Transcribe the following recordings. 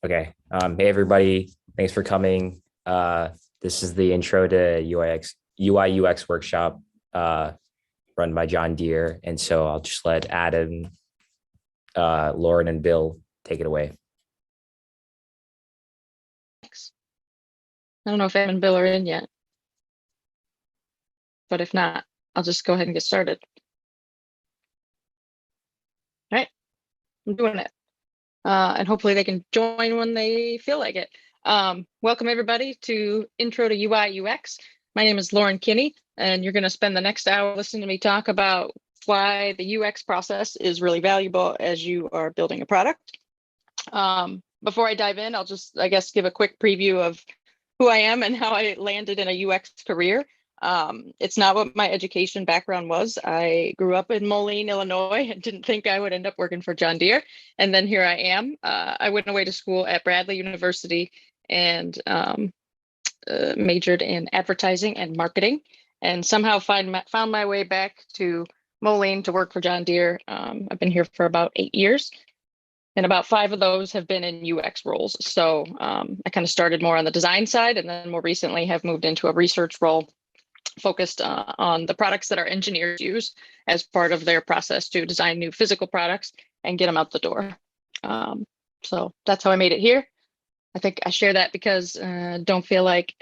Okay. Hey everybody, thanks for coming. This is the intro to UIUX workshop run by John Deere. And so I'll just let Adam, Lauren, and Bill take it away. Thanks. I don't know if Adam and Bill are in yet, but if not, I'll just go ahead and get started. All right, I'm doing it. And hopefully they can join when they feel like it. Welcome everybody to Intro to UIUX. My name is Lauren Kinney, and you're going to spend the next hour listening to me talk about why the UX process is really valuable as you are building a product. Before I dive in, I'll just, give a quick preview of who I am and how I landed in a UX career. It's not what my education background was. I grew up in Moline, Illinois, and didn't think I would end up working for John Deere. And then here I am. I went away to school at Bradley University and majored in advertising and marketing, and somehow found my way back to Moline to work for John Deere. I've been here for about 8 years, and about 5 of those have been in UX roles. So I kind of started more on the design side, and then more recently have moved into a research role focused on the products that our engineers use as part of their process to design new physical products and get them out the door. So that's how I made it here. I think I share that because don't feel like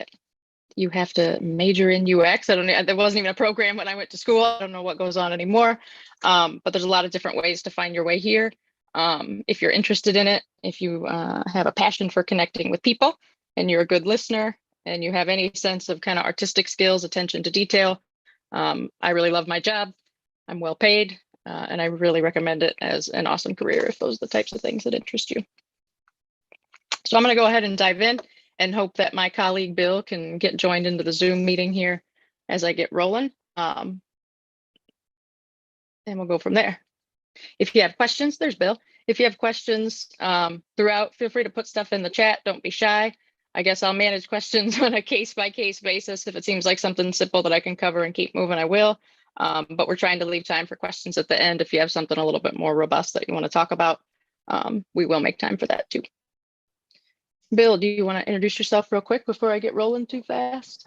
you have to major in UX. There wasn't even a program when I went to school. I don't know what goes on anymore, but there's a lot of different ways to find your way here. If you're interested in it, if you have a passion for connecting with people and you're a good listener and you have any sense of kind of artistic skills, attention to detail, I really love my job. I'm well paid, and I really recommend it as an awesome career if those are the types of things that interest you. So I'm going to go ahead and dive in and hope that my colleague Bill can get joined into the Zoom meeting here as I get rolling. And we'll go from there. If you have questions, there's Bill. If you have questions throughout, feel free to put stuff in the chat. Don't be shy. I guess I'll manage questions on a case-by-case basis. If it seems like something simple that I can cover and keep moving, I will. But we're trying to leave time for questions at the end. If you have something a little bit more robust that you want to talk about, we will make time for that too. Bill, do you want to introduce yourself real quick before I get rolling too fast?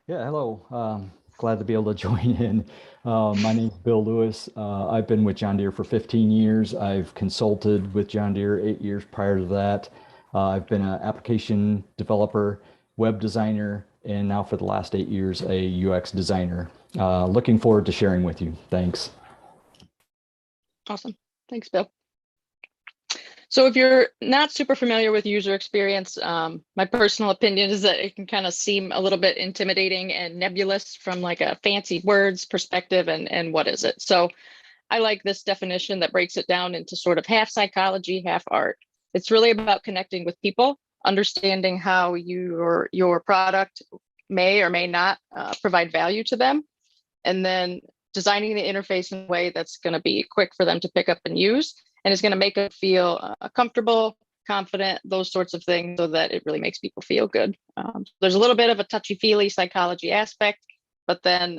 Yeah, hello. Glad to be able to join in. My name is Bill Lewis. I've been with John Deere for 15 years. I've consulted with John Deere 8 years prior to that. I've been an application developer, web designer, and now for the last 8 years, a UX designer. Looking forward to sharing with you. Thanks. Awesome. Thanks, Bill. So if you're not super familiar with user experience, my personal opinion is that it can kind of seem a little bit intimidating and nebulous from like a fancy words perspective and what is it? So I like this definition that breaks it down into sort of half psychology, half art. It's really about connecting with people, understanding how your product may or may not provide value to them, and then designing the interface in a way that's going to be quick for them to pick up and use, and is going to make them feel comfortable, confident, those sorts of things, so that it really makes people feel good. There's a little bit of a touchy-feely psychology aspect, but then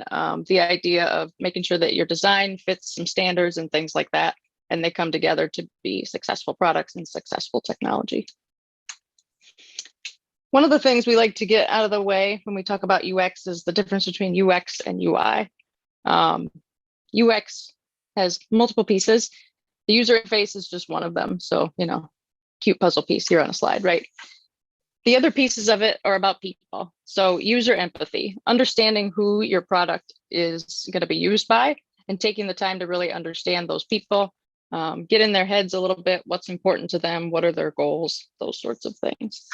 the idea of making sure that your design fits some standards and things like that, and they come together to be successful products and successful technology. One of the things we like to get out of the way when we talk about UX is the difference between UX and UI. UX has multiple pieces. The user interface is just one of them. So, cute puzzle piece here on a slide, right? The other pieces of it are about people. So user empathy, understanding who your product is going to be used by and taking the time to really understand those people, get in their heads a little bit, what's important to them, what are their goals, those sorts of things.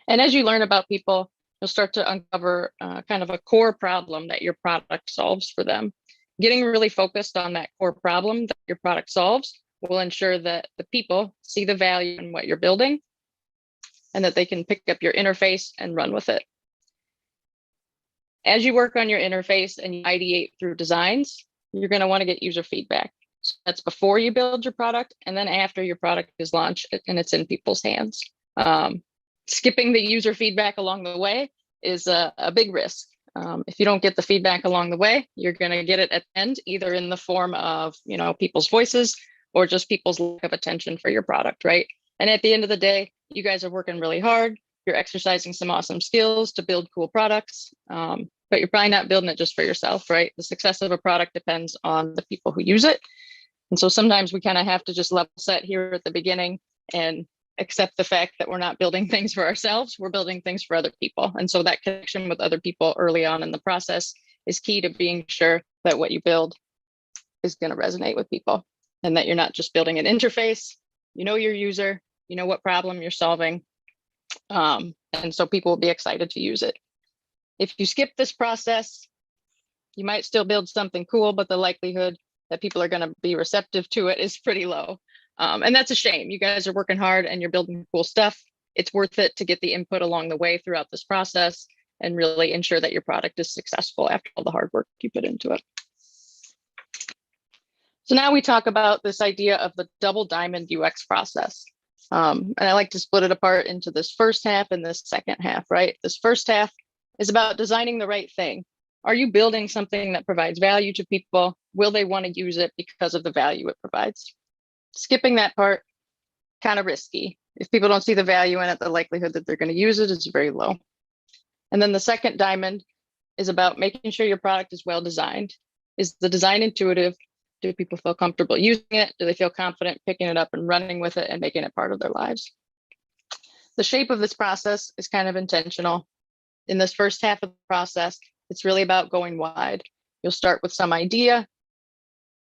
And as you learn about people, you'll start to uncover kind of a core problem that your product solves for them. Getting really focused on that core problem that your product solves will ensure that the people see the value in what you're building and that they can pick up your interface and run with it. As you work on your interface and you ideate through designs, you're going to want to get user feedback. So that's before you build your product, and then after your product is launched and it's in people's hands. Skipping the user feedback along the way is a big risk. If you don't get the feedback along the way, you're going to get it at the end, either in the form of people's voices or just people's lack of attention for your product, right? And at the end of the day, you guys are working really hard. You're exercising some awesome skills to build cool products, but you're probably not building it just for yourself, right? The success of a product depends on the people who use it. And so sometimes we kind of have to just level set here at the beginning and accept the fact that we're not building things for ourselves, we're building things for other people. And so that connection with other people early on in the process is key to being sure that what you build is going to resonate with people and that you're not just building an interface. You know your user, you know what problem you're solving. And so people will be excited to use it. If you skip this process, you might still build something cool, but the likelihood that people are going to be receptive to it is pretty low. And that's a shame. You guys are working hard and you're building cool stuff. It's worth it to get the input along the way throughout this process and really ensure that your product is successful after all the hard work you put into it. So now we talk about this idea of the double diamond UX process. And I like to split it apart into this first half and this second half, right? This first half is about designing the right thing. Are you building something that provides value to people? Will they want to use it because of the value it provides? Skipping that part, kind of risky. If people don't see the value in it, the likelihood that they're going to use it is very low. And then the second diamond is about making sure your product is well designed. Is the design intuitive? Do people feel comfortable using it? Do they feel confident picking it up and running with it and making it part of their lives? The shape of this process is kind of intentional. In this first half of the process, it's really about going wide. You'll start with some idea.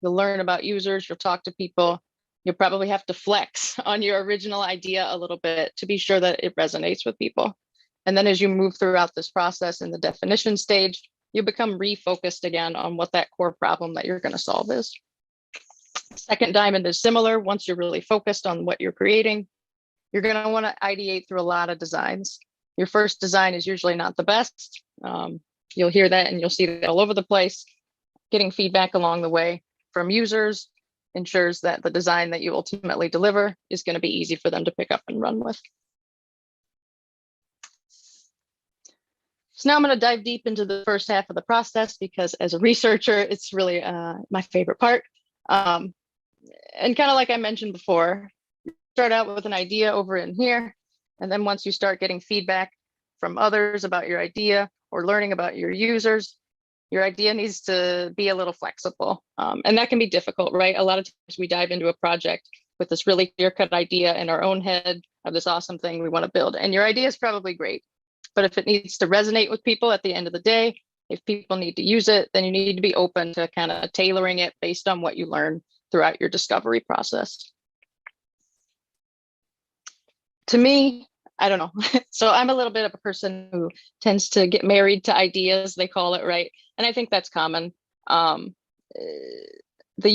You'll learn about users. You'll talk to people. You'll probably have to flex on your original idea a little bit to be sure that it resonates with people. And then as you move throughout this process in the definition stage, you become refocused again on what that core problem that you're going to solve is. Second diamond is similar. Once you're really focused on what you're creating, you're going to want to ideate through a lot of designs. Your first design is usually not the best. You'll hear that and you'll see that all over the place. Getting feedback along the way from users ensures that the design that you ultimately deliver is going to be easy for them to pick up and run with. So now I'm going to dive deep into the first half of the process because as a researcher, it's really my favorite part. And kind of like I mentioned before, you start out with an idea over in here. And then once you start getting feedback from others about your idea or learning about your users, your idea needs to be a little flexible. And that can be difficult, right? A lot of times we dive into a project with this really clear-cut idea in our own head of this awesome thing we want to build. And your idea is probably great. But if it needs to resonate with people at the end of the day, if people need to use it, then you need to be open to kind of tailoring it based on what you learn throughout your discovery process. To me, I don't know. So I'm a little bit of a person who tends to get married to ideas, they call it, right? And I think that's common. The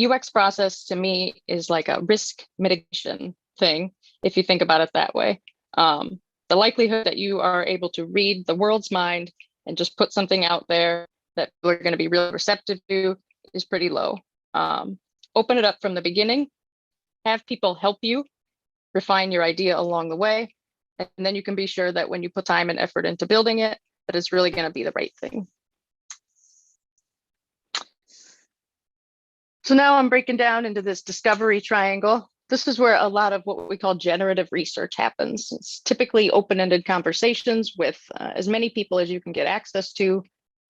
UX process to me is like a risk mitigation thing, if you think about it that way. The likelihood that you are able to read the world's mind and just put something out there that people are going to be really receptive to is pretty low. Open it up from the beginning, have people help you refine your idea along the way, and then you can be sure that when you put time and effort into building it, that it's really going to be the right thing. So now I'm breaking down into this discovery triangle. This is where a lot of what we call generative research happens. It's typically open-ended conversations with as many people as you can get access to.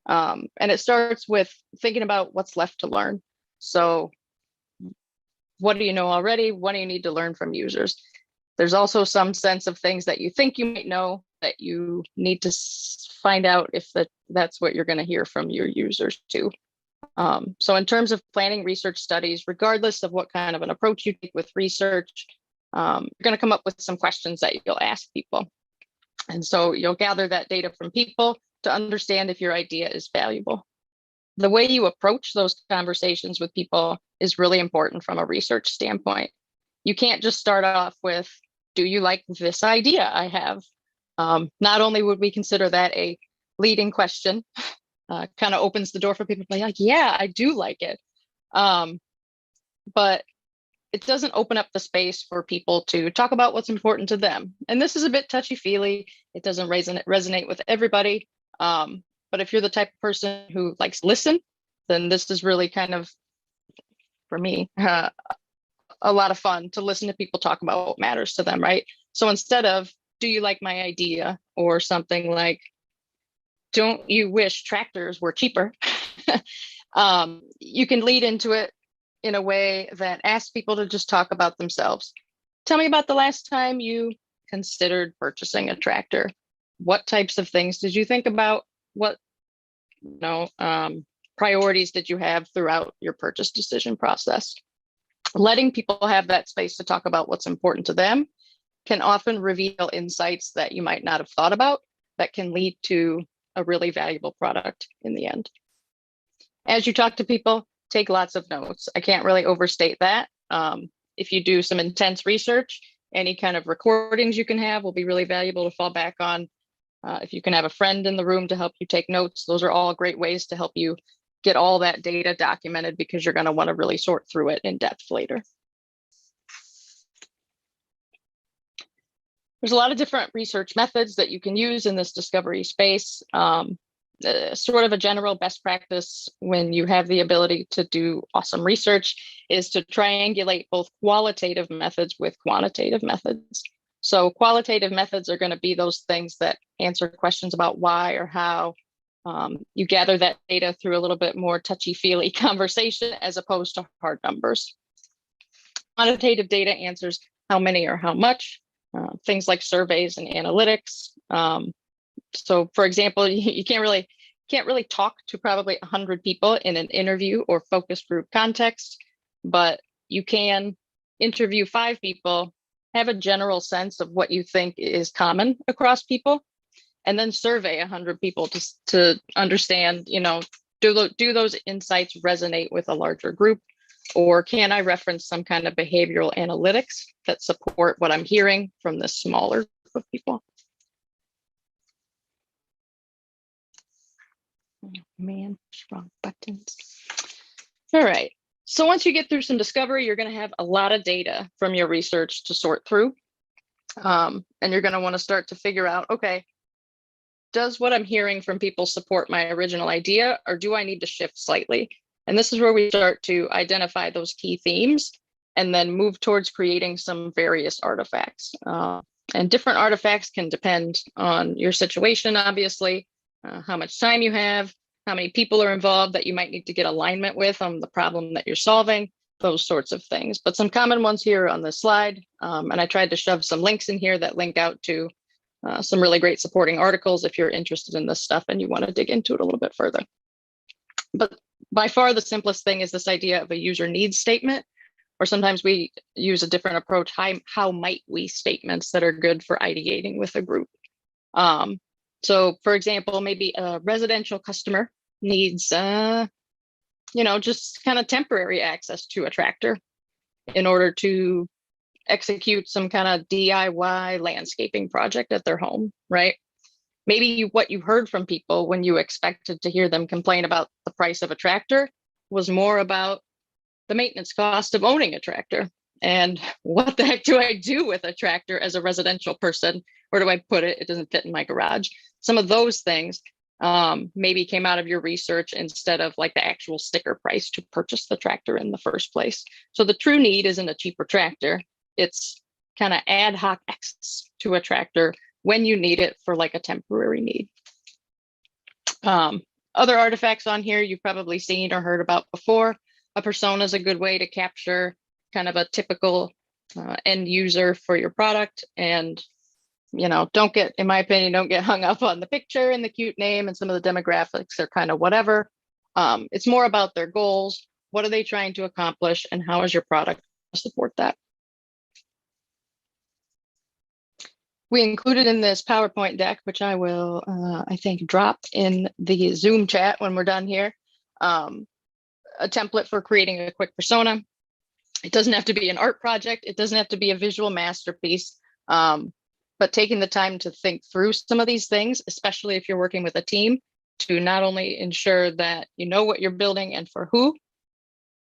And it starts with thinking about what's left to learn. So what do you know already? What do you need to learn from users? There's also some sense of things that you think you might know that you need to find out if that's what you're going to hear from your users too. So in terms of planning research studies, regardless of what kind of an approach you take with research, you're going to come up with some questions that you'll ask people. And so you'll gather that data from people to understand if your idea is valuable. The way you approach those conversations with people is really important from a research standpoint. You can't just start off with, do you like this idea I have? Not only would we consider that a leading question, kind of opens the door for people to be like, yeah, I do like it. But it doesn't open up the space for people to talk about what's important to them. And this is a bit touchy-feely. It doesn't resonate with everybody. But if you're the type of person who likes to listen, then this is really kind of, for me, a a lot of fun to listen to people talk about what matters to them, right? So instead of, do you like my idea? Or something like, don't you wish tractors were cheaper? You can lead into it in a way that asks people to just talk about themselves. Tell me about the last time you considered purchasing a tractor. What types of things did you think about? What priorities did you have throughout your purchase decision process? Letting people have that space to talk about what's important to them can often reveal insights that you might not have thought about that can lead to a really valuable product in the end. As you talk to people, take lots of notes. I can't really overstate that. If you do some intense research, any kind of recordings you can have will be really valuable to fall back on. If you can have a friend in the room to help you take notes, those are all great ways to help you get all that data documented, because you're going to want to really sort through it in depth later. There's a lot of different research methods that you can use in this discovery space. Sort of a general best practice when you have the ability to do awesome research is to triangulate both qualitative methods with quantitative methods. So qualitative methods are going to be those things that answer questions about why or how. You gather that data through a little bit more touchy-feely conversation as opposed to hard numbers. Quantitative data answers how many or how much, things like surveys and analytics. So for example, you can't really talk to probably 100 people in an interview or focus group context, but you can interview 5 people, have a general sense of what you think is common across people, and then survey 100 people to understand, do those insights resonate with a larger group, or can I reference some kind of behavioral analytics that support what I'm hearing from this smaller group of people? Oh, man, wrong buttons. All right. So once you get through some discovery, you're going to have a lot of data from your research to sort through. And you're going to want to start to figure out, okay, does what I'm hearing from people support my original idea, or do I need to shift slightly? And this is where we start to identify those key themes and then move towards creating some various artifacts. And different artifacts can depend on your situation, obviously, how much time you have, how many people are involved that you might need to get alignment with on the problem that you're solving, those sorts of things. But some common ones here on this slide, and I tried to shove some links in here that link out to some really great supporting articles if you're interested in this stuff and you want to dig into it a little bit further. But by far the simplest thing is this idea of a user needs statement, or sometimes we use a different approach, how might we statements that are good for ideating with a group. So for example, maybe a residential customer needs, just kind of temporary access to a tractor in order to execute some kind of DIY landscaping project at their home, right? Maybe what you heard from people when you expected to hear them complain about the price of a tractor was more about the maintenance cost of owning a tractor. And what the heck do I do with a tractor as a residential person? Where do I put it? It doesn't fit in my garage. Some of those things maybe came out of your research instead of like the actual sticker price to purchase the tractor in the first place. So the true need isn't a cheaper tractor. It's kind of ad hoc access to a tractor when you need it for like a temporary need. Other artifacts on here you've probably seen or heard about before. A persona is a good way to capture kind of a typical end user for your product. And, in my opinion, don't get hung up on the picture and the cute name and some of the demographics are kind of whatever. It's more about their goals. What are they trying to accomplish and how is your product to support that? We included in this PowerPoint deck, which I will, I think, drop in the Zoom chat when we're done here, a template for creating a quick persona. It doesn't have to be an art project. It doesn't have to be a visual masterpiece, but taking the time to think through some of these things, especially if you're working with a team, to not only ensure that you know what you're building and for who,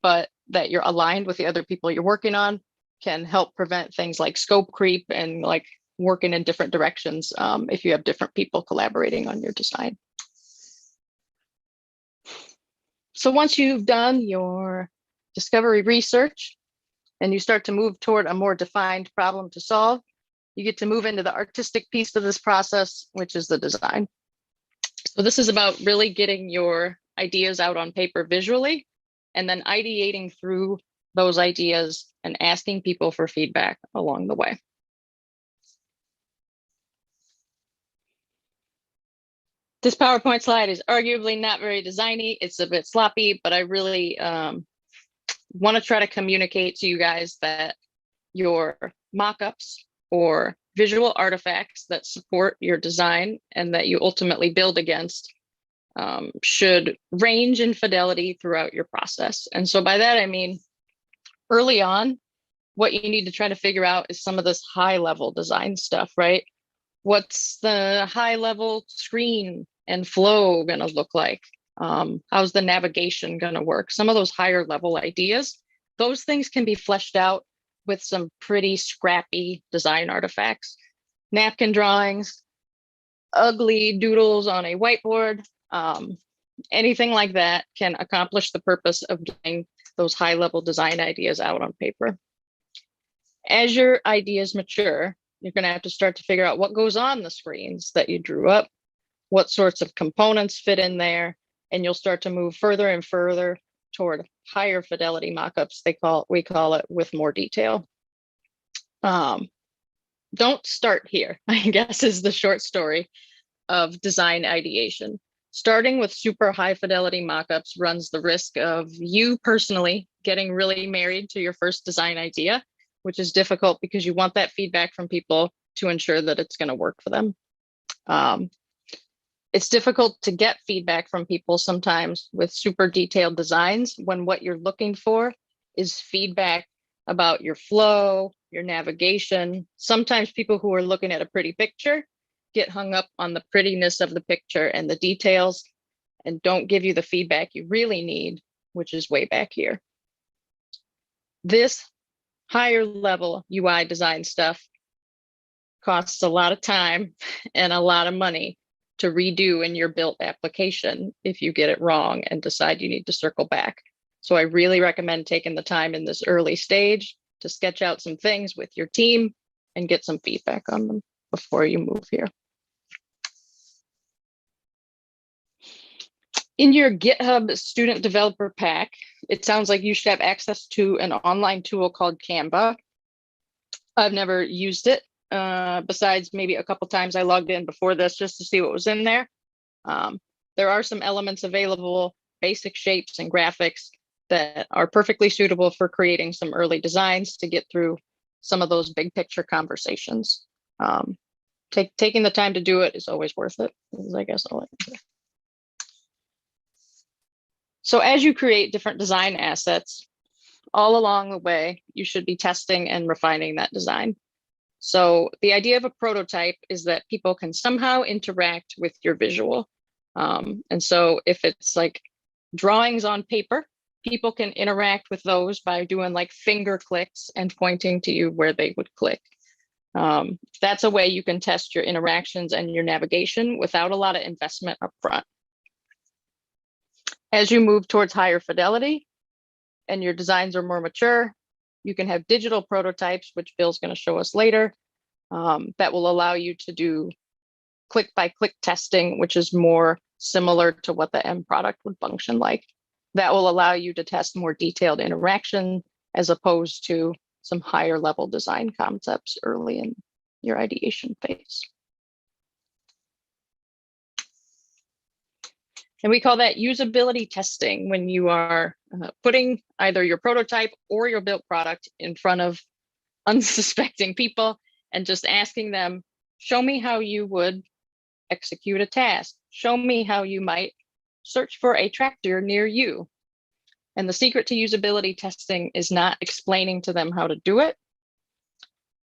but that you're aligned with the other people you're working on, can help prevent things like scope creep and like working in different directions if you have different people collaborating on your design. So once you've done your discovery research and you start to move toward a more defined problem to solve, you get to move into the artistic piece of this process, which is the design. So this is about really getting your ideas out on paper visually, and then ideating through those ideas and asking people for feedback along the way. This PowerPoint slide is arguably not very designy. It's a bit sloppy, but I really want to try to communicate to you guys that your mockups or visual artifacts that support your design and that you ultimately build against should range in fidelity throughout your process. And so by that, I mean, early on, what you need to try to figure out is some of this high level design stuff, right? What's the high level screen and flow going to look like? How's the navigation going to work? Some of those higher level ideas, those things can be fleshed out with some pretty scrappy design artifacts. Napkin drawings, ugly doodles on a whiteboard, anything like that can accomplish the purpose of getting those high level design ideas out on paper. As your ideas mature, you're going to have to start to figure out what goes on the screens that you drew up, what sorts of components fit in there, and you'll start to move further and further toward higher fidelity mockups. We call it with more detail. Don't start here, I guess, is the short story of design ideation. Starting with super high fidelity mockups runs the risk of you personally getting really married to your first design idea, which is difficult because you want that feedback from people to ensure that it's going to work for them. It's difficult to get feedback from people sometimes with super detailed designs when what you're looking for is feedback about your flow, your navigation. Sometimes people who are looking at a pretty picture get hung up on the prettiness of the picture and the details and don't give you the feedback you really need, which is way back here. This higher level UI design stuff costs a lot of time and a lot of money to redo in your built application if you get it wrong and decide you need to circle back. So I really recommend taking the time in this early stage to sketch out some things with your team and get some feedback on them before you move here. In your GitHub student developer pack, it sounds like you should have access to an online tool called Canva. I've never used it, besides maybe a couple times I logged in before this just to see what was in there. There are some elements available, basic shapes and graphics that are perfectly suitable for creating some early designs to get through some of those big picture conversations. Taking the time to do it is always worth it, is I guess all I can say. So as you create different design assets, all along the way, you should be testing and refining that design. So the idea of a prototype is that people can somehow interact with your visual. And so if it's like drawings on paper, people can interact with those by doing like finger clicks and pointing to you where they would click. That's a way you can test your interactions and your navigation without a lot of investment up front. As you move towards higher fidelity and your designs are more mature, you can have digital prototypes, which Bill's going to show us later, that will allow you to do click-by-click testing, which is more similar to what the end product would function like. That will allow you to test more detailed interaction as opposed to some higher level design concepts early in your ideation phase. And we call that usability testing when you are putting either your prototype or your built product in front of unsuspecting people and just asking them, show me how you would execute a task. Show me how you might search for a tractor near you. And the secret to usability testing is not explaining to them how to do it.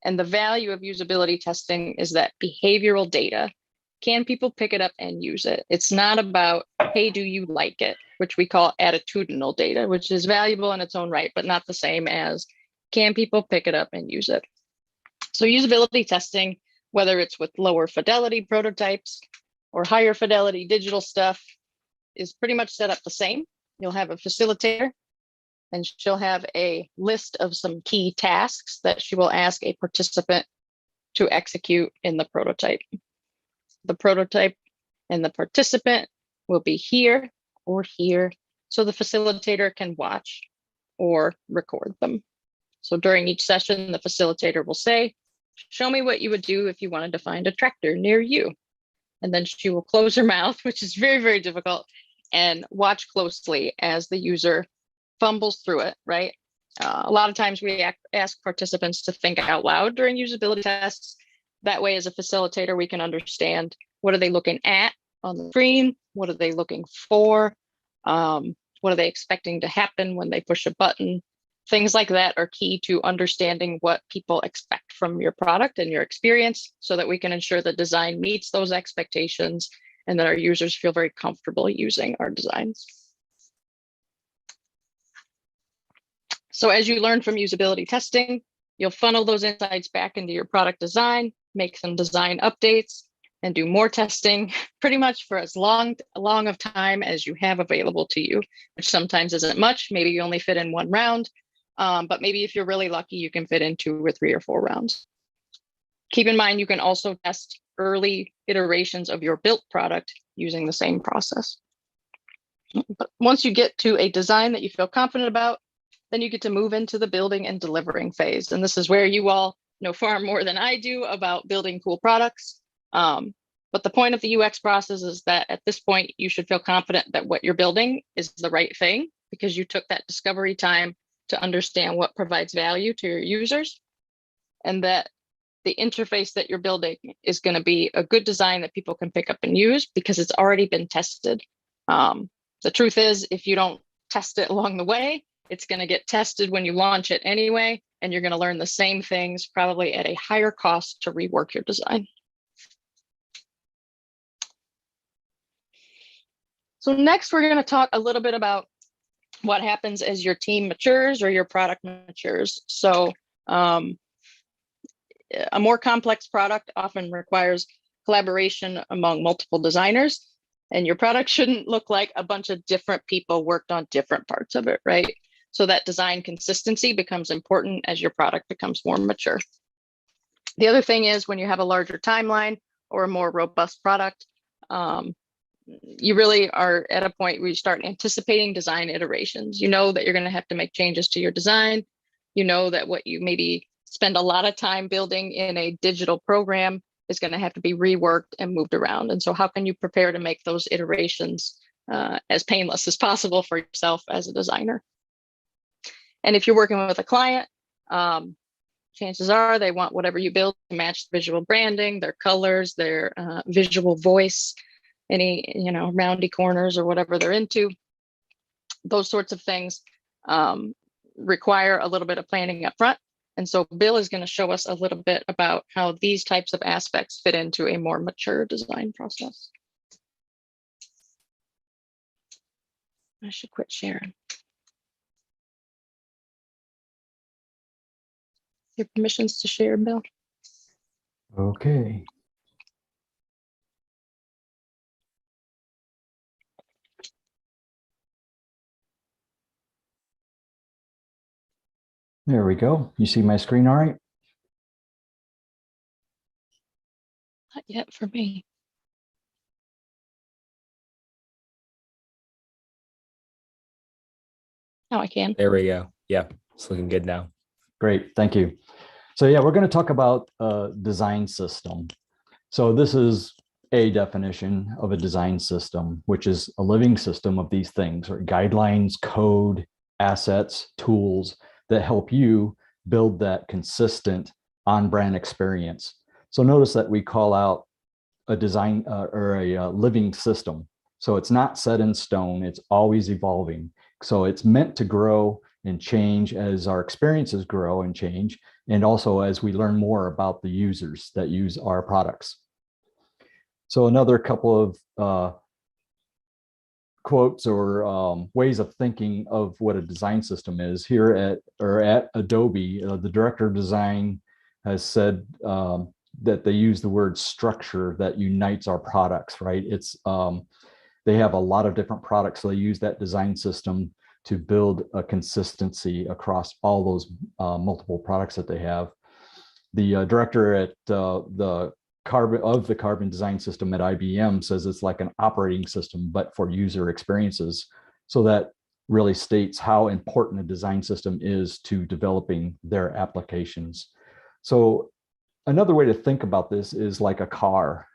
And the value of usability testing is that behavioral data. Can people pick it up and use it? It's not about, hey, do you like it? Which we call attitudinal data, which is valuable in its own right, but not the same as, can people pick it up and use it? So usability testing, whether it's with lower fidelity prototypes or higher fidelity digital stuff, is pretty much set up the same. You'll have a facilitator and she'll have a list of some key tasks that she will ask a participant to execute in the prototype. The prototype and the participant will be here or here, so the facilitator can watch or record them. So during each session, the facilitator will say, show me what you would do if you wanted to find a tractor near you. And then she will close her mouth, which is very, very difficult, and watch closely as the user fumbles through it, right? A lot of times we ask participants to think out loud during usability tests. That way, as a facilitator, we can understand what are they looking at on the screen? What are they looking for? What are they expecting to happen when they push a button? Things like that are key to understanding what people expect from your product and your experience, so that we can ensure the design meets those expectations and that our users feel very comfortable using our designs. So as you learn from usability testing, you'll funnel those insights back into your product design, make some design updates, and do more testing pretty much for as long of time as you have available to you, which sometimes isn't much. Maybe you only fit in one round, but maybe if you're really lucky, you can fit in 2 or 3 or 4 rounds. Keep in mind, you can also test early iterations of your built product using the same process. But once you get to a design that you feel confident about, then you get to move into the building and delivering phase. And this is where you all know far more than I do about building cool products. But the point of the UX process is that at this point, you should feel confident that what you're building is the right thing, because you took that discovery time to understand what provides value to your users, and that the interface that you're building is going to be a good design that people can pick up and use because it's already been tested. The truth is, if you don't test it along the way, it's going to get tested when you launch it anyway, and you're going to learn the same things, probably at a higher cost to rework your design. So next, we're going to talk a little bit about what happens as your team matures or your product matures. So a more complex product often requires collaboration among multiple designers, and your product shouldn't look like a bunch of different people worked on different parts of it, right? So that design consistency becomes important as your product becomes more mature. The other thing is, when you have a larger timeline or a more robust product, you really are at a point where you start anticipating design iterations. You know that you're going to have to make changes to your design. You know that what you maybe spend a lot of time building in a digital program is going to have to be reworked and moved around. And so how can you prepare to make those iterations as painless as possible for yourself as a designer? And if you're working with a client, chances are they want whatever you build to match the visual branding, their colors, their visual voice, any, roundy corners or whatever they're into. Those sorts of things require a little bit of planning up front. And so Bill is going to show us a little bit about how these types of aspects fit into a more mature design process. I should quit sharing. Your permissions to share, Bill. Okay. There we go. You see my screen all right? Not yet for me. Now I can. There we go. Yeah, it's looking good now. Great, thank you. So yeah, we're going to talk about a design system. So this is a definition of a design system, which is a living system of these things, or guidelines, code, assets, tools that help you build that consistent on-brand experience. So notice that we call out a design or a living system. So it's not set in stone, it's always evolving. So it's meant to grow and change as our experiences grow and change, and also as we learn more about the users that use our products. So another couple of quotes or ways of thinking of what a design system is. Here at Adobe, the director of design has said that they use the word structure that unites our products, right? It's they have a lot of different products, so they use that design system to build a consistency across all those multiple products that they have. The director at the carbon design system at IBM says it's like an operating system, but for user experiences. So that really states how important a design system is to developing their applications. So another way to think about this is like a car.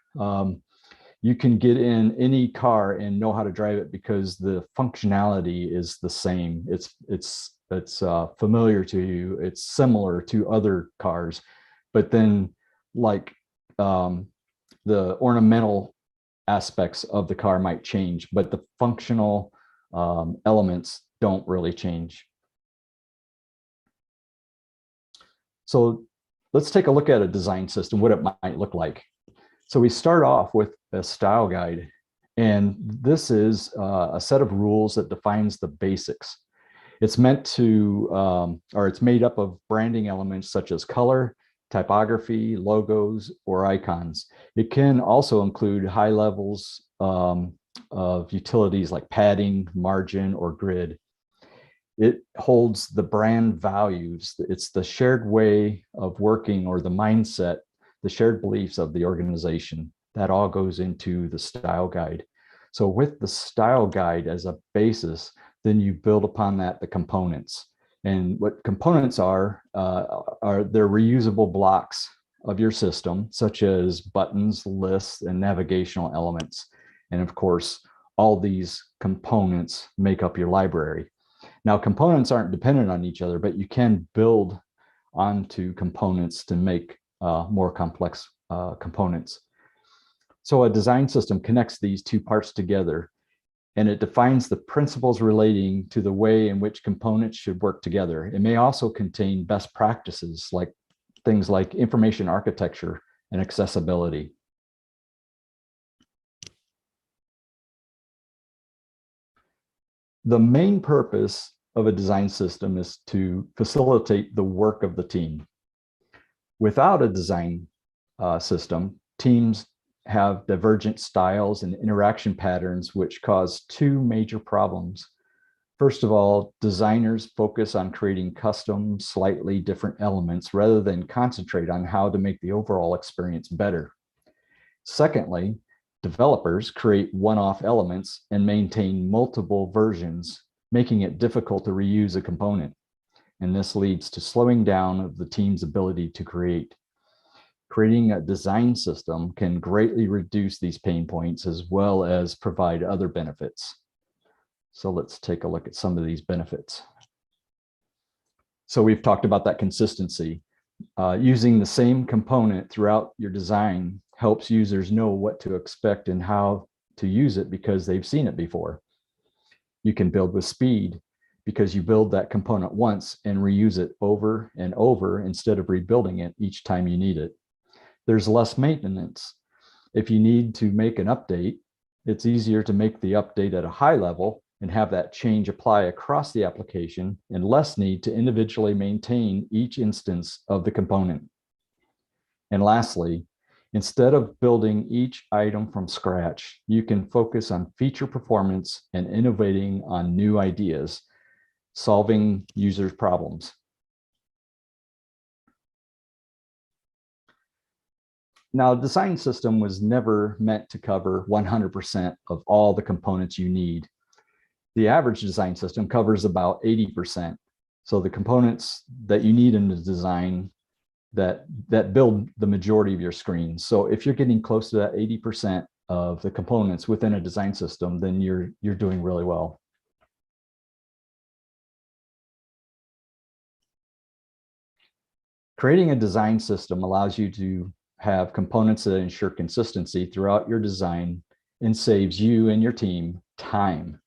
You can get in any car and know how to drive it because the functionality is the same. It's familiar to you. It's similar to other cars, but then like the ornamental aspects of the car might change, but the functional elements don't really change. So let's take a look at a design system, what it might look like. So we start off with a style guide, and this is a set of rules that defines the basics. It's meant to, or it's made up of branding elements such as color, typography, logos, or icons. It can also include high levels of utilities like padding, margin, or grid. It holds the brand values. It's the shared way of working or the mindset, the shared beliefs of the organization. That all goes into the style guide. So with the style guide as a basis, then you build upon that the components. And what components are they're reusable blocks of your system, such as buttons, lists, and navigational elements. And of course, all these components make up your library. Now, components aren't dependent on each other, but you can build onto components to make more complex components. So a design system connects these two parts together, and it defines the principles relating to the way in which components should work together. It may also contain best practices, like things like information architecture and accessibility. The main purpose of a design system is to facilitate the work of the team. Without a design system, teams have divergent styles and interaction patterns, which cause two major problems. First of all, designers focus on creating custom, slightly different elements rather than concentrate on how to make the overall experience better. Secondly, developers create one-off elements and maintain multiple versions, making it difficult to reuse a component. And this leads to slowing down of the team's ability to create. Creating a design system can greatly reduce these pain points as well as provide other benefits. So let's take a look at some of these benefits. So we've talked about that consistency. Using the same component throughout your design helps users know what to expect and how to use it because they've seen it before. You can build with speed because you build that component once and reuse it over and over instead of rebuilding it each time you need it. There's less maintenance. If you need to make an update, it's easier to make the update at a high level and have that change apply across the application, and less need to individually maintain each instance of the component. And lastly, instead of building each item from scratch, you can focus on feature performance and innovating on new ideas, solving users' problems. Now, a design system was never meant to cover 100% of all the components you need. The average design system covers about 80%. So the components that you need in the design that build the majority of your screen. So if you're getting close to that 80% of the components within a design system, then you're doing really well. Creating a design system allows you to have components that ensure consistency throughout your design and saves you and your team time.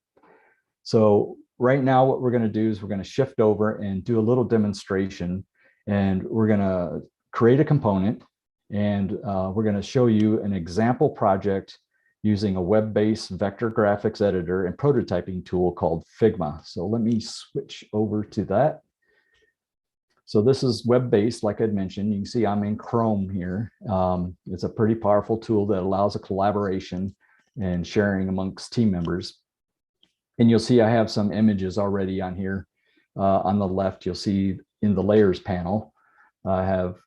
So right now, what we're going to do is we're going to shift over and do a little demonstration, and we're going to create a component, and we're going to show you an example project using a web-based vector graphics editor and prototyping tool called Figma. So let me switch over to that. So this is web-based, like I'd mentioned. You can see I'm in Chrome here. It's a pretty powerful tool that allows a collaboration and sharing amongst team members. And you'll see I have some images already on here. On the left, you'll see in the layers panel, I have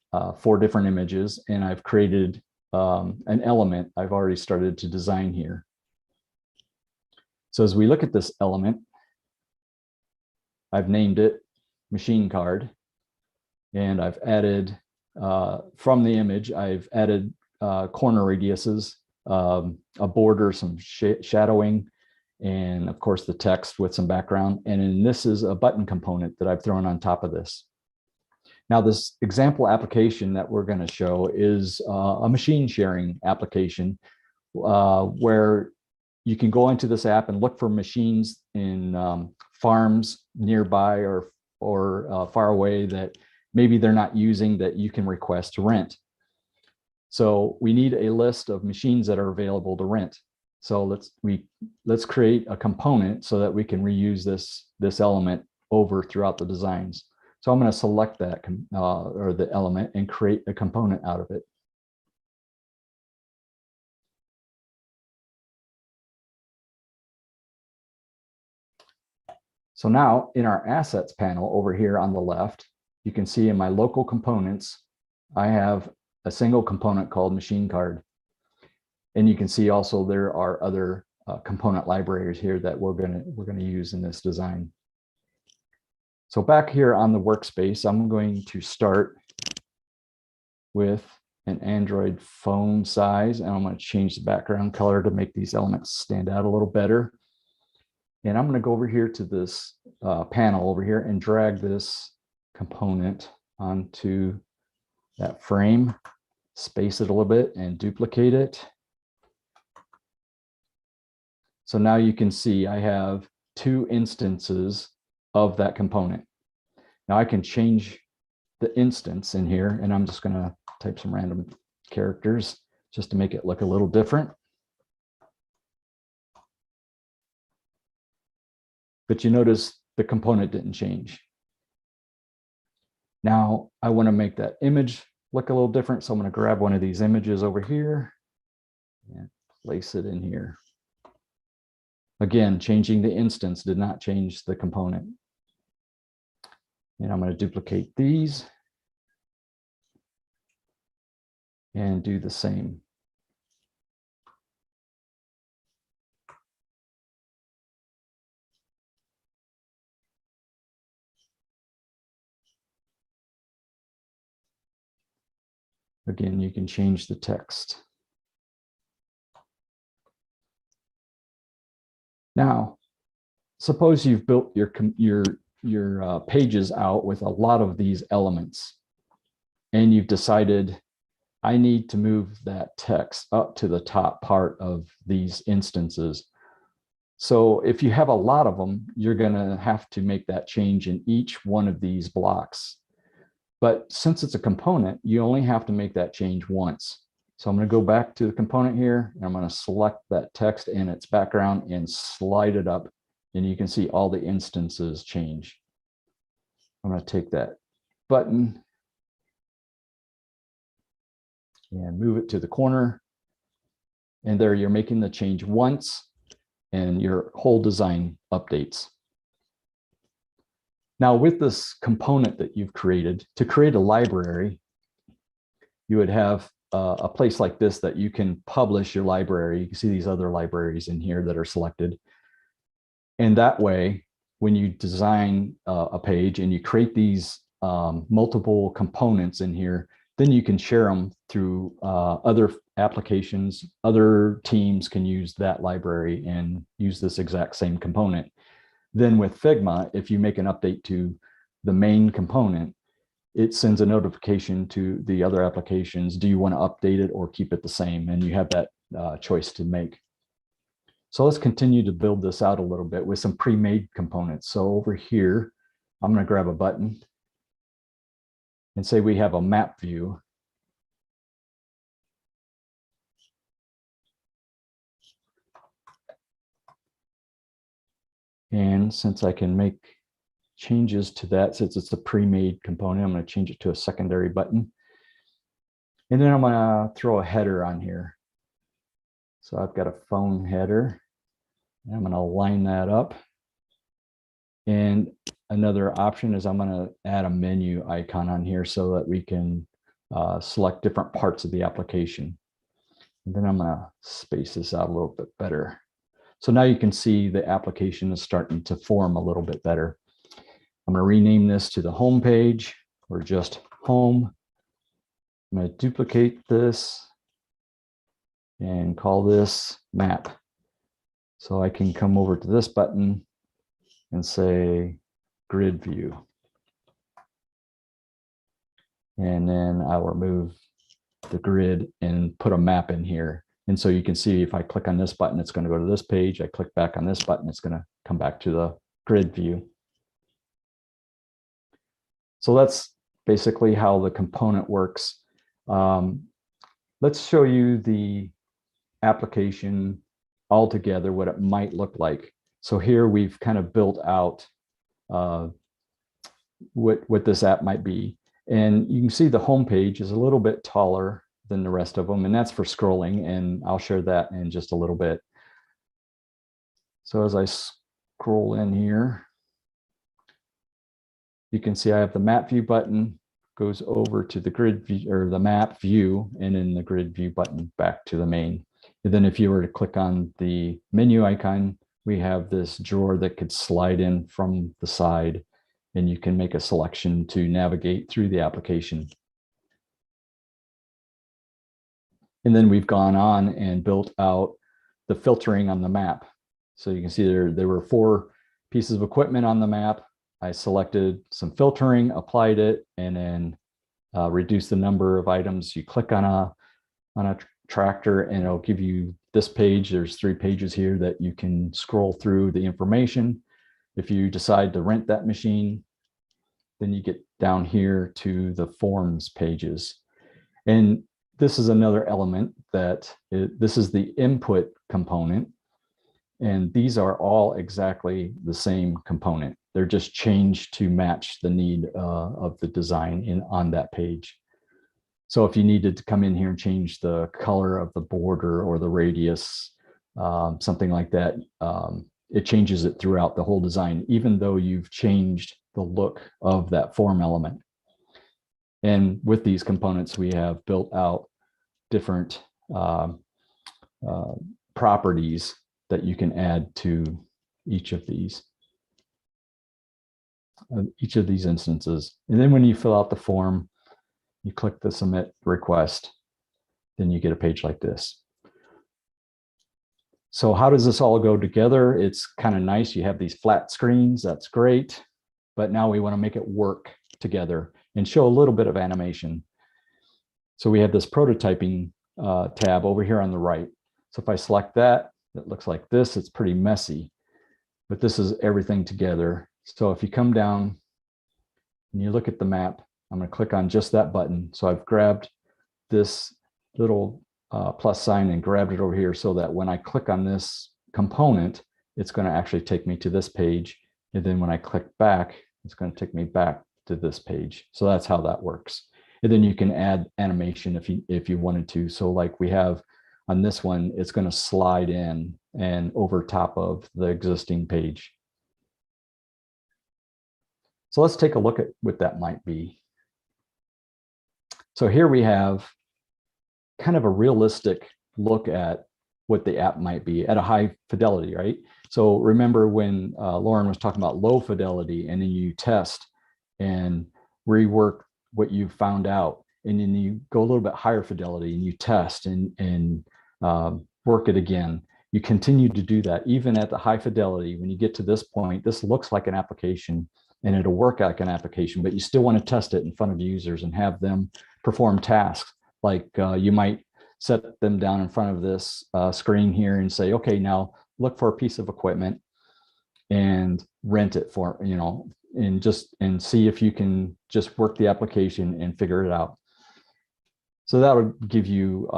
4 different images, and I've created an element I've already started to design here. So as we look at this element, I've named it machine card, and I've added from the image, I've added corner radiuses, a border, some shadowing, and of course the text with some background. And then this is a button component that I've thrown on top of this. Now, this example application that we're going to show is a machine sharing application where you can go into this app and look for machines in farms nearby or far away that maybe they're not using that you can request to rent. So we need a list of machines that are available to rent. So let's create a component so that we can reuse this element over throughout the designs. So I'm going to select that or the element and create a component out of it. So now in our assets panel over here on the left, you can see in my local components, I have a single component called machine card. And you can see also there are other component libraries here that we're going to use in this design. So back here on the workspace, I'm going to start with an Android phone size, and I'm going to change the background color to make these elements stand out a little better. And I'm going to go over here to this panel over here and drag this component onto that frame, space it a little bit and duplicate it. So now you can see I have 2 instances of that component. Now I can change the instance in here, and I'm just going to type some random characters just to make it look a little different. But you notice the component didn't change. Now I want to make that image look a little different. So I'm going to grab one of these images over here and place it in here. Again, changing the instance did not change the component. And I'm going to duplicate these and do the same. Again, you can change the text. Now, suppose you've built your pages out with a lot of these elements, and you've decided I need to move that text up to the top part of these instances. So if you have a lot of them, you're going to have to make that change in each one of these blocks. But since it's a component, you only have to make that change once. So I'm going to go back to the component here, and I'm going to select that text and its background and slide it up, and you can see all the instances change. I'm going to take that button and move it to the corner. And there you're making the change once, and your whole design updates. Now with this component that you've created, to create a library, you would have a place like this that you can publish your library. You can see these other libraries in here that are selected. And that way, when you design a page and you create these multiple components in here, then you can share them through other applications. Other teams can use that library and use this exact same component. Then with Figma, if you make an update to the main component, it sends a notification to the other applications. Do you want to update it or keep it the same? And you have that choice to make. So let's continue to build this out a little bit with some pre-made components. So over here, I'm going to grab a button and say we have a map view. And since I can make changes to that, since it's a pre-made component, I'm going to change it to a secondary button. And then I'm going to throw a header on here. So I've got a phone header. I'm going to line that up. And another option is I'm going to add a menu icon on here so that we can select different parts of the application. And then I'm going to space this out a little bit better. So now you can see the application is starting to form a little bit better. I'm going to rename this to the home page or just home. I'm going to duplicate this and call this map. So I can come over to this button and say grid view. And then I'll remove the grid and put a map in here. And so you can see if I click on this button, it's going to go to this page. I click back on this button, it's going to come back to the grid view. So that's basically how the component works. Let's show you the application altogether, what it might look like. So here we've kind of built out what this app might be. And you can see the home page is a little bit taller than the rest of them, and that's for scrolling, and I'll share that in just a little bit. So as I scroll in here, you can see I have the map view button goes over to the grid view or the map view, and then the grid view button back to the main. And then if you were to click on the menu icon, we have this drawer that could slide in from the side, and you can make a selection to navigate through the application. And then we've gone on and built out the filtering on the map. So you can see there were 4 pieces of equipment on the map. I selected some filtering, applied it, and then reduced the number of items. You click on a tractor and it'll give you this page. There's 3 pages here that you can scroll through the information. If you decide to rent that machine, then you get down here to the forms pages. And this is another element that this is the input component. And these are all exactly the same component. They're just changed to match the need of the design on that page. So if you needed to come in here and change the color of the border or the radius, something like that, it changes it throughout the whole design, even though you've changed the look of that form element. And with these components, we have built out different properties that you can add to each of these instances. And then when you fill out the form, you click the submit request, then you get a page like this. So how does this all go together? It's kind of nice. You have these flat screens. That's great. But now we want to make it work together and show a little bit of animation. So we have this prototyping tab over here on the right. So if I select that, it looks like this. It's pretty messy, but this is everything together. So if you come down and you look at the map, I'm going to click on just that button. So I've grabbed this little plus sign and grabbed it over here so that when I click on this component, it's going to actually take me to this page. And then when I click back, it's going to take me back to this page. So that's how that works. And then you can add animation if you wanted to. So like we have on this one, it's going to slide in and over top of the existing page. So let's take a look at what that might be. So here we have kind of a realistic look at what the app might be at a high fidelity, right? So remember when Lauren was talking about low fidelity, and then you test and rework what you found out, and then you go a little bit higher fidelity and you test and work it again. You continue to do that even at the high fidelity. When you get to this point, this looks like an application and it'll work like an application, but you still want to test it in front of users and have them perform tasks. Like you might set them down in front of this screen here and say, okay, now look for a piece of equipment and rent it for, and see if you can just work the application and figure it out. So that would give you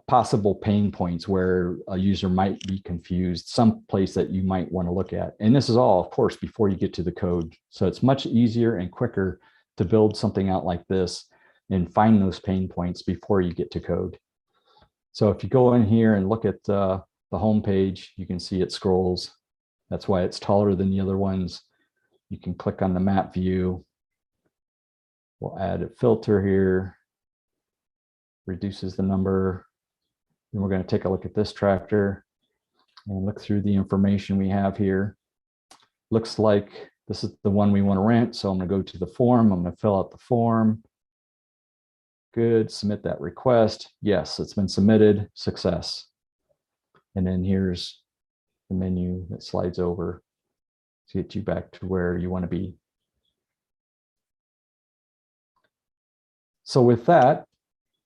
possible pain points where a user might be confused, some place that you might want to look at. And this is all, of course, before you get to the code. So it's much easier and quicker to build something out like this and find those pain points before you get to code. So if you go in here and look at the home page, you can see it scrolls. That's why it's taller than the other ones. You can click on the map view. We'll add a filter here, reduces the number. Then we're going to take a look at this tractor and look through the information we have here. Looks like this is the one we want to rent. So I'm going to go to the form. I'm going to fill out the form. Good, submit that request. Yes, it's been submitted, success. And then here's the menu that slides over to get you back to where you want to be. So with that,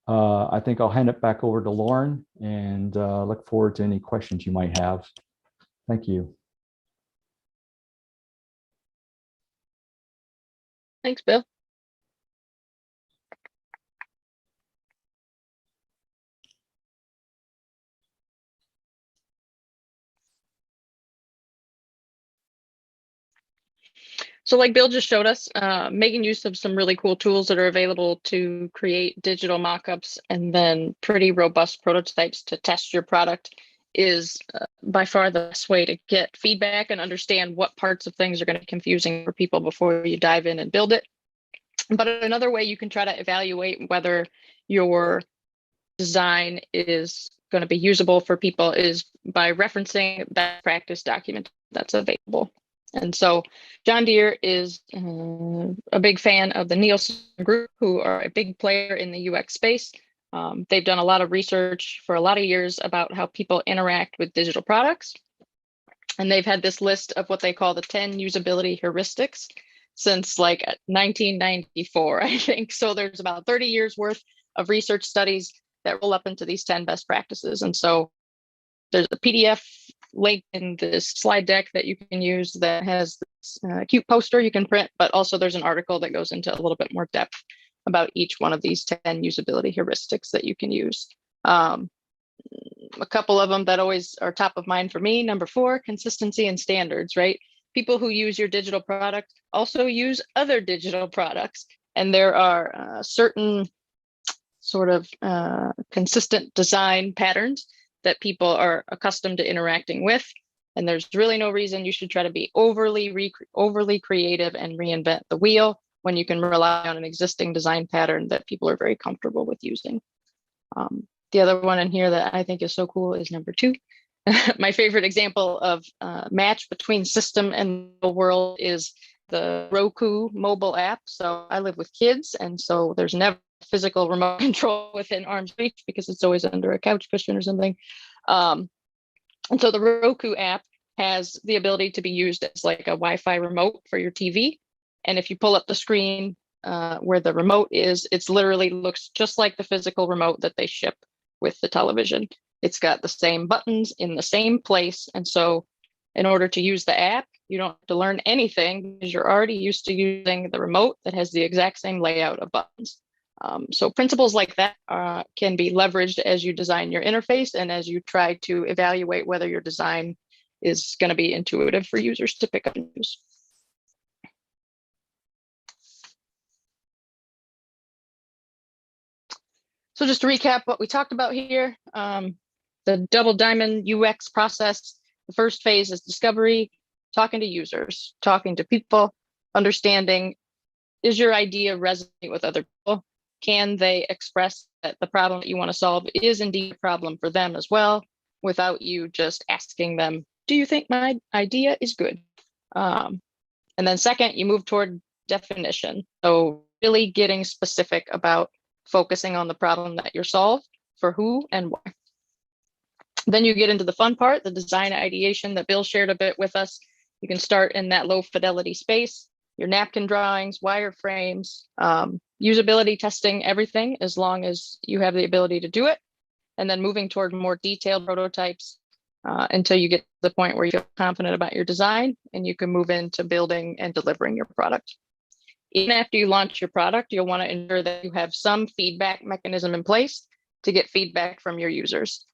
I think I'll hand it back over to Lauren and look forward to any questions you might have. Thank you. Thanks, Bill. So like Bill just showed us, making use of some really cool tools that are available to create digital mockups and then pretty robust prototypes to test your product is by far the best way to get feedback and understand what parts of things are going to be confusing for people before you dive in and build it. But another way you can try to evaluate whether your design is going to be usable for people is by referencing best practice document that's available. And so John Deere is a big fan of the Nielsen Group, who are a big player in the UX space. They've done a lot of research for a lot of years about how people interact with digital products. And they've had this list of what they call the 10 usability heuristics since like 1994, I think. So there's about 30 years worth of research studies that roll up into these 10 best practices. And so there's a PDF link in this slide deck that you can use that has this cute poster you can print, but also there's an article that goes into a little bit more depth about each one of these 10 usability heuristics that you can use. A couple of them that always are top of mind for me. Number 4, consistency and standards, right? People who use your digital product also use other digital products. And there are certain sort of consistent design patterns that people are accustomed to interacting with. And there's really no reason you should try to be overly creative and reinvent the wheel when you can rely on an existing design pattern that people are very comfortable with using. The other one in here that I think is so cool is number 2. My favorite example of match between system and the world is the Roku mobile app. So I live with kids, and so there's never physical remote control within arm's reach because it's always under a couch cushion or something. And so the Roku app has the ability to be used as like a Wi-Fi remote for your TV. And if you pull up the screen where the remote is, it's literally looks just like the physical remote that they ship with the television. It's got the same buttons in the same place. And so in order to use the app, you don't have to learn anything because you're already used to using the remote that has the exact same layout of buttons. So principles like that can be leveraged as you design your interface and as you try to evaluate whether your design is going to be intuitive for users to pick up and use. So just to recap what we talked about here, the double diamond UX process, the first phase is discovery, talking to users, talking to people, understanding, is your idea resonate with other people? Can they express that the problem that you want to solve is indeed a problem for them as well, without you just asking them, do you think my idea is good? And then second, you move toward definition. So really getting specific about focusing on the problem that you're solved for who and why. Then you get into the fun part, the design ideation that Bill shared a bit with us. You can start in that low fidelity space, your napkin drawings, wireframes, usability testing, everything, as long as you have the ability to do it. And then moving toward more detailed prototypes until you get to the point where you feel confident about your design and you can move into building and delivering your product. Even after you launch your product, you'll want to ensure that you have some feedback mechanism in place to get feedback from your users.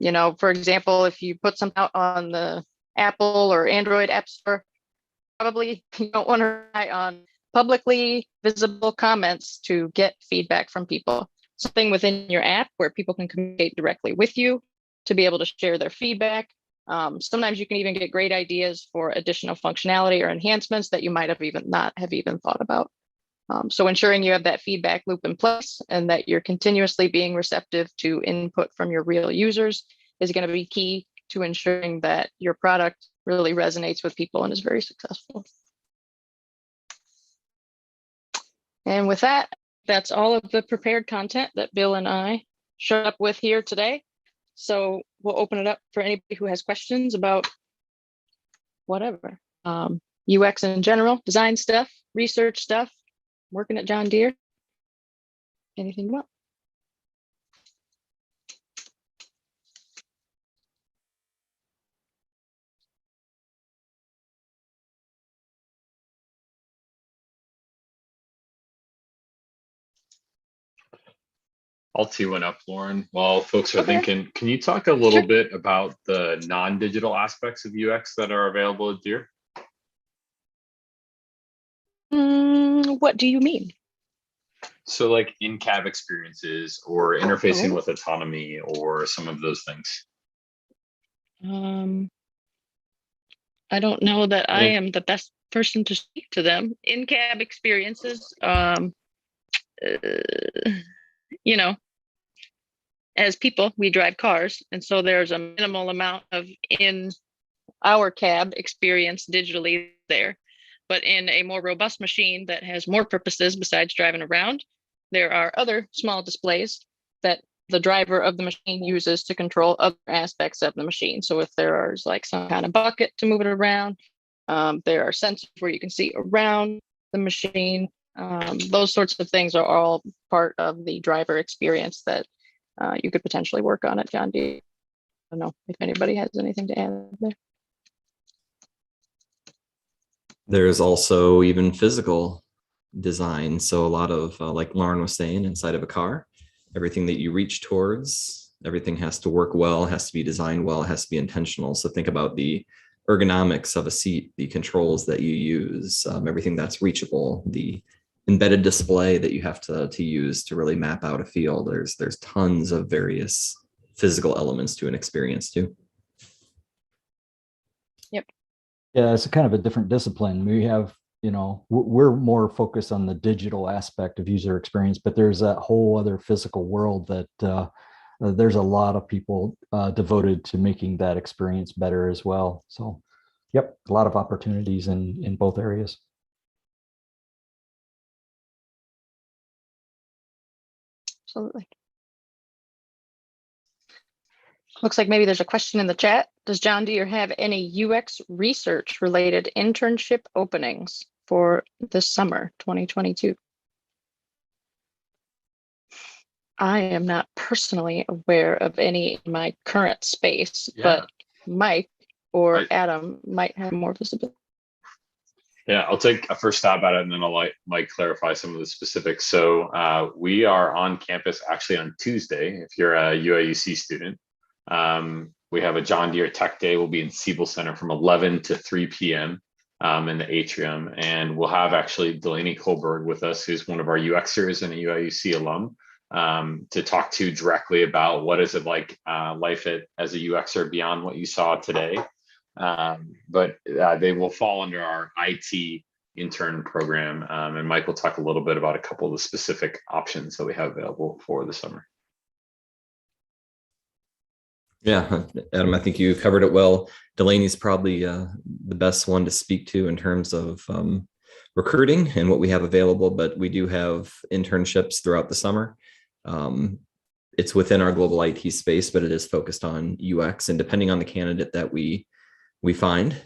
You know, for example, if you put something out on the Apple or Android App Store, probably you don't want to rely on publicly visible comments to get feedback from people. Something within your app where people can communicate directly with you to be able to share their feedback. Sometimes you can even get great ideas for additional functionality or enhancements that you might have not even thought about. So ensuring you have that feedback loop in place and that you're continuously being receptive to input from your real users is going to be key to ensuring that your product really resonates with people and is very successful. And with that, that's all of the prepared content that Bill and I showed up with here today. So we'll open it up for anybody who has questions about whatever, UX in general, design stuff, research stuff, working at John Deere, anything you want. I'll tee one up, Lauren. While folks are Okay. thinking, can you talk a little Sure. bit about the non-digital aspects of UX that are available at Deere? What do you mean? So like in-cab experiences or interfacing Oh. with autonomy or some of those things. I don't know that I am the best person to speak to them. In-cab experiences, you know, as people, we drive cars. And so there's a minimal amount of in our cab experience digitally there. But in a more robust machine that has more purposes besides driving around, there are other small displays that the driver of the machine uses to control other aspects of the machine. So if there is like some kind of bucket to move it around, there are sensors where you can see around the machine. Those sorts of things are all part of the driver experience that you could potentially work on at John Deere. I don't know if anybody has anything to add there. There's also even physical design. So a lot of, like Lauren was saying, inside of a car, everything that you reach towards, everything has to work well, has to be designed well, has to be intentional. So think about the ergonomics of a seat, the controls that you use, everything that's reachable, the embedded display that you have to use to really map out a field. There's tons of various physical elements to an experience too. Yep. Yeah, it's a kind of a different discipline. We have, you know, we're more focused on the digital aspect of user experience, but there's that whole other physical world that there's a lot of people devoted to making that experience better as well. So, yep, a lot of opportunities in both areas. Absolutely. Looks like maybe there's a question in the chat. Does John Deere have any UX research related internship openings for this summer, 2022? I am not personally aware of any in my current space, but Mike or Adam might have more visibility. Yeah, I'll take a first stab at it and then I'll let Mike clarify some of the specifics. So we are on campus actually on Tuesday. If you're a UIUC student, we have a John Deere Tech Day. We'll be in Siebel Center from 11 to 3 p.m. In the atrium. And we'll have actually Delaney Kohlberg with us, who's one of our UXers and a UIUC alum, to talk to directly about what is it like life as a UXer beyond what you saw today. But they will fall under our IT intern program. And Mike will talk a little bit about a couple of the specific options that we have available for the summer. Yeah, Adam, I think you covered it well. Delaney's probably the best one to speak to in terms of recruiting and what we have available, but we do have internships throughout the summer. It's within our global IT space, but it is focused on UX, and depending on the candidate that we find,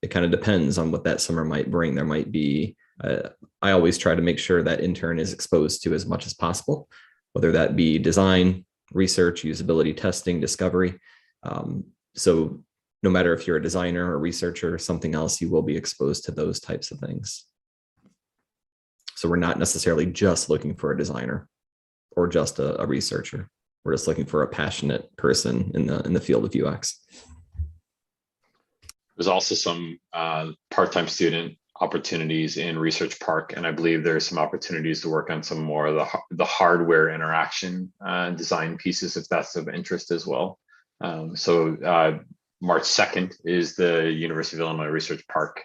it kind of depends on what that summer might bring. There might be, I always try to make sure that intern is exposed to as much as possible, whether that be design, research, usability testing, discovery. So no matter if you're a designer or researcher or something else, you will be exposed to those types of things. So we're not necessarily just looking for a designer or just a researcher. We're just looking for a passionate person in the field of UX. There's also some part-time student opportunities in Research Park, and I believe there's some opportunities to work on some more of the hardware interaction design pieces, if that's of interest as well. March 2nd is the University of Illinois Research Park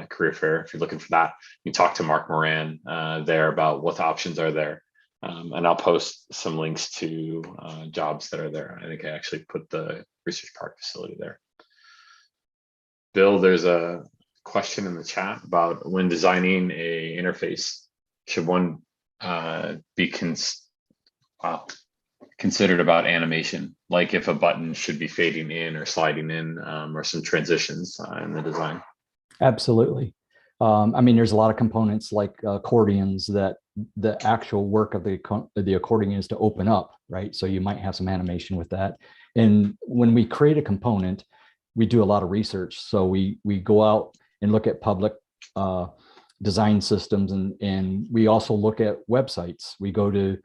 career fair. If you're looking for that, you can talk to Mark Moran there about what the options are there. And I'll post some links to jobs that are there. I think I actually put the Research Park facility there. Bill, there's a question in the chat about when designing a interface, should one be considered about animation, like if a button should be fading in or sliding in, or some transitions in the design? Absolutely. I mean, there's a lot of components like accordions that the actual work of the accordion is to open up, right? So you might have some animation with that. And when we create a component, we do a lot of research. So we go out and look at public design systems, and we also look at websites. We go to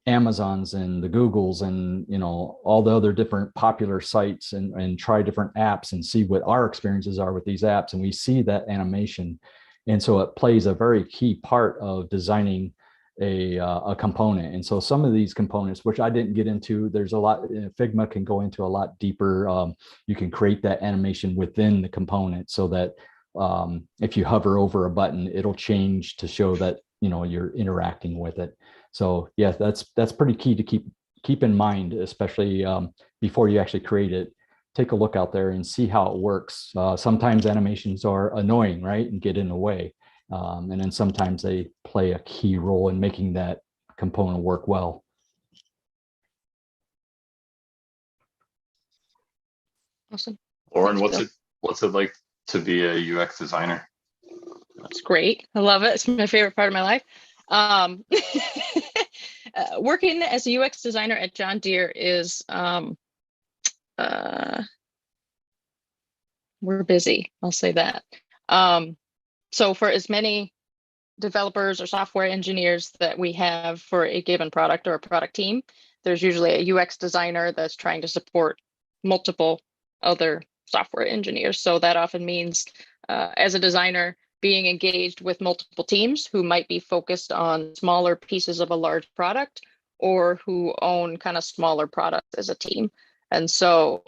Amazons and the Googles and, you know, all the other different popular sites and try different apps and see what our experiences are with these apps. And we see that animation. And so it plays a very key part of designing a component. And so some of these components, which I didn't get into, there's a lot, Figma can go into a lot deeper. You can create that animation within the component so that if you hover over a button, it'll change to show that, you know, you're interacting with it. So yeah, that's pretty key to keep in mind, especially before you actually create it. Take a look out there and see how it works. Sometimes animations are annoying, right, and get in the way. And then sometimes they play a key role in making that component work well. Awesome. Lauren, Thanks, what's it like to be a UX designer? It's great. I love it. It's my favorite part of my life. Working as a UX designer at John Deere is we're busy. I'll say that. So for as many developers or software engineers that we have for a given product or a product team, there's usually a UX designer that's trying to support multiple other software engineers. So that often means as a designer, being engaged with multiple teams who might be focused on smaller pieces of a large product or who own kind of smaller products as a team. And so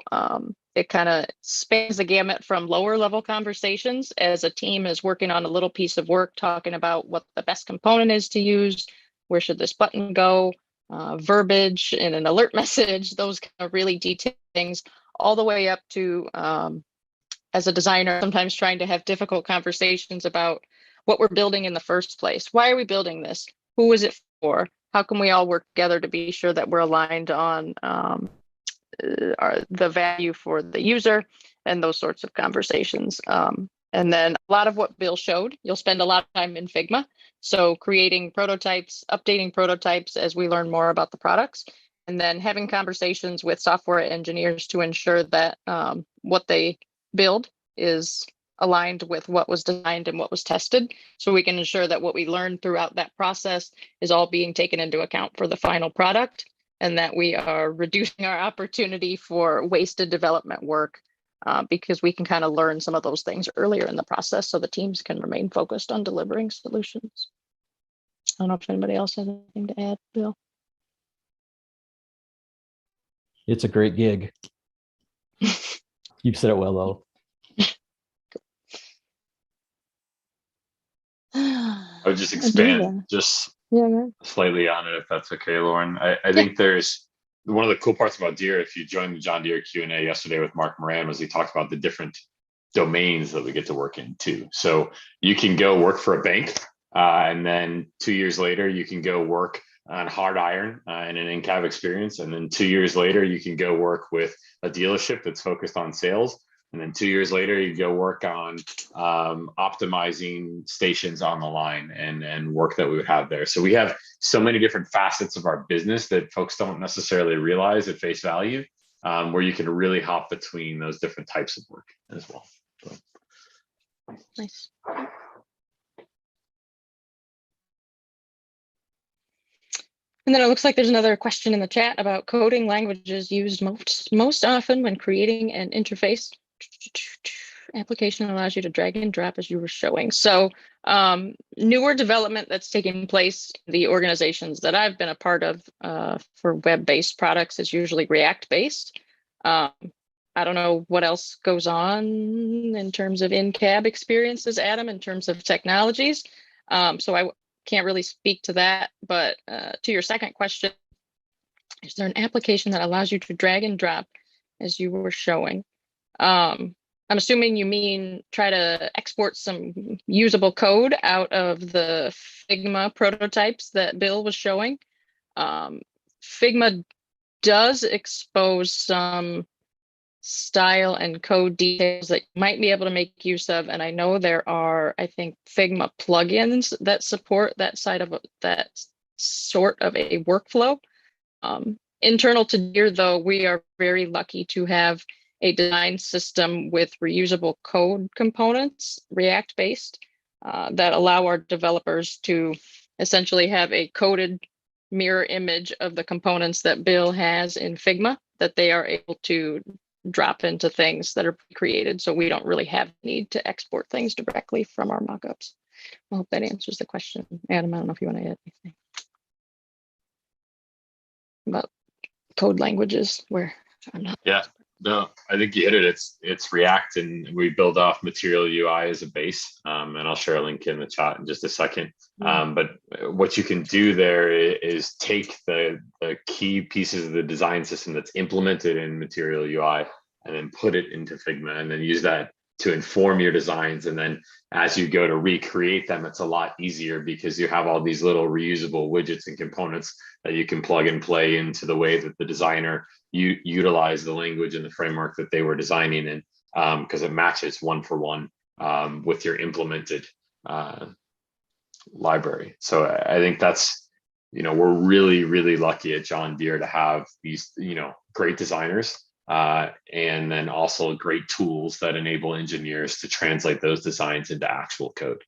it kind of spans the gamut from lower level conversations as a team is working on a little piece of work, talking about what the best component is to use, where should this button go, verbiage in an alert message, those kind of really detailed things, all the way up to as a designer, sometimes trying to have difficult conversations about what we're building in the first place. Why are we building this? Who is it for? How can we all work together to be sure that we're aligned on the value for the user and those sorts of conversations. And then a lot of what Bill showed, you'll spend a lot of time in Figma. So creating prototypes, updating prototypes as we learn more about the products, and then having conversations with software engineers to ensure that what they build is aligned with what was designed and what was tested, so we can ensure that what we learned throughout that process is all being taken into account for the final product, and that we are reducing our opportunity for wasted development work because we can kind of learn some of those things earlier in the process so the teams can remain focused on delivering solutions. I don't know if anybody else has anything to add, Bill. It's a great gig. You've said it well, though. I would just expand slightly on it, if that's okay, Lauren. I think there's one of the cool parts about Deere. If you joined the John Deere Q&A yesterday with Mark Moran, was he talked about the different domains that we get to work in too. So you can go work for a bank, and then 2 years later, you can go work on hard iron in an Incab experience. And then 2 years later, you can go work with a dealership that's focused on sales. And then 2 years later, you go work on optimizing stations on the line and work that we would have there. So we have so many different facets of our business that folks don't necessarily realize at face value, where you can really hop between those different types of work as well. So. Nice. And then it looks like there's another question in the chat about coding languages used most often when creating an interface. Application allows you to drag and drop as you were showing. So newer development that's taking place in the organizations that I've been a part of for web-based products is usually React-based. I don't know what else goes on in terms of in-cab experiences, Adam, in terms of technologies. So I can't really speak to that, but to your second question, is there an application that allows you to drag and drop as you were showing? I'm assuming you mean try to export some usable code out of the Figma prototypes that Bill was showing. Figma does expose some style and code details that you might be able to make use of. And I know there are, I think, Figma plugins that support that side of that sort of a workflow. Internal to Deere, though, we are very lucky to have a design system with reusable code components, React based, that allow our developers to essentially have a coded mirror image of the components that Bill has in Figma that they are able to drop into things that are created. So we don't really have need to export things directly from our mockups. I hope that answers the question. Adam, I don't know if you want to add anything about code languages where I'm not. Yeah, no, I think you hit it. It's React, and we build off Material UI as a base. And I'll share a link in the chat in just a second. But what you can do there is take the key pieces of the design system that's implemented in Material UI and then put it into Figma, and then use that to inform your designs. And then as you go to recreate them, it's a lot easier because you have all these little reusable widgets and components that you can plug and play into the way that the designer utilize the language and the framework that they were designing in, because it matches one for one with your implemented library. So I think that's, we're really, really lucky at John Deere to have these, great designers, and then also great tools that enable engineers to translate those designs into actual code.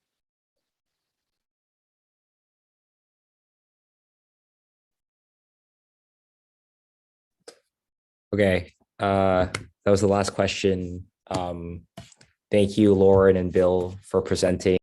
Okay, that was the last question. Thank you, Lauren and Bill, for presenting.